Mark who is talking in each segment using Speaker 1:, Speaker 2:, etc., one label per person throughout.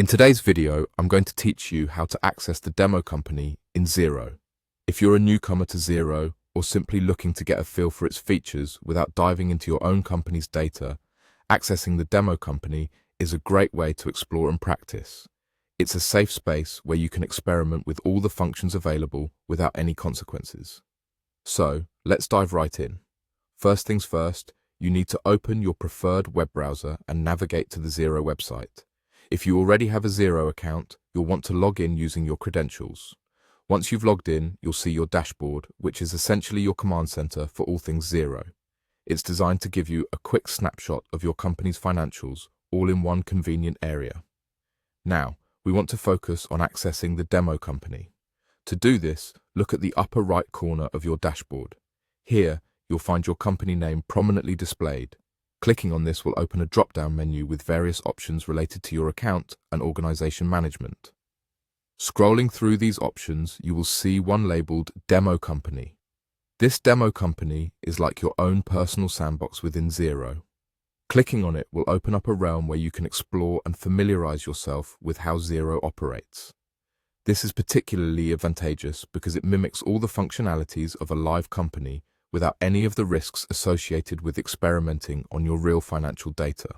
Speaker 1: In today's video, I'm going to teach you how to access the demo company in Xero. If you're a newcomer to Xero or simply looking to get a feel for its features without diving into your own company's data, accessing the demo company is a great way to explore and practice. It's a safe space where you can experiment with all the functions available without any consequences. So, let's dive right in. First things first, you need to open your preferred web browser and navigate to the Xero website. If you already have a Xero account, you'll want to log in using your credentials. Once you've logged in, you'll see your dashboard, which is essentially your command center for all things Xero. It's designed to give you a quick snapshot of your company's financials, all in one convenient area. Now, we want to focus on accessing the demo company. To do this, look at the upper right corner of your dashboard. Here, you'll find your company name prominently displayed. Clicking on this will open a drop-down menu with various options related to your account and organization management. Scrolling through these options, you will see one labeled Demo Company. This demo company is like your own personal sandbox within Xero. Clicking on it will open up a realm where you can explore and familiarize yourself with how Xero operates. This is particularly advantageous because it mimics all the functionalities of a live company without any of the risks associated with experimenting on your real financial data.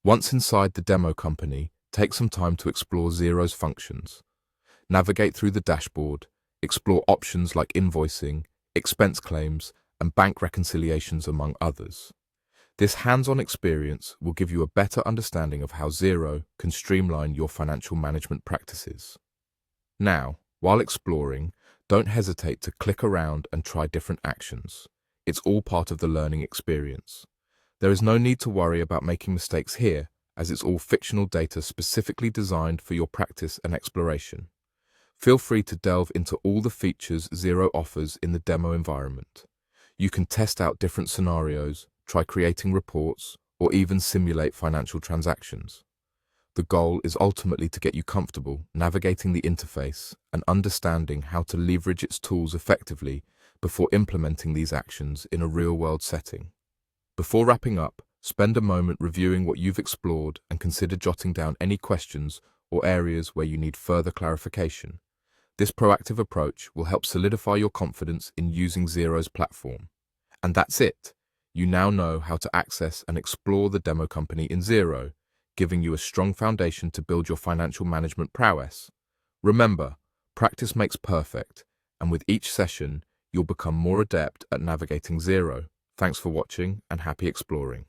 Speaker 1: Once inside the demo company, take some time to explore Xero's functions. Navigate through the dashboard, explore options like invoicing, expense claims, and bank reconciliations, among others. This hands-on experience will give you a better understanding of how Xero can streamline your financial management practices. Now, while exploring, don't hesitate to click around and try different actions. It's all part of the learning experience. There is no need to worry about making mistakes here, as it's all fictional data specifically designed for your practice and exploration. Feel free to delve into all the features Xero offers in the demo environment. You can test out different scenarios, try creating reports, or even simulate financial transactions. The goal is ultimately to get you comfortable navigating the interface and understanding how to leverage its tools effectively before implementing these actions in a real-world setting. Before wrapping up, spend a moment reviewing what you've explored and consider jotting down any questions or areas where you need further clarification. This proactive approach will help solidify your confidence in using Xero's platform. And that's it. You now know how to access and explore the demo company in Xero, giving you a strong foundation to build your financial management prowess. Remember, practice makes perfect, and with each session, you'll become more adept at navigating Xero. Thanks for watching and happy exploring.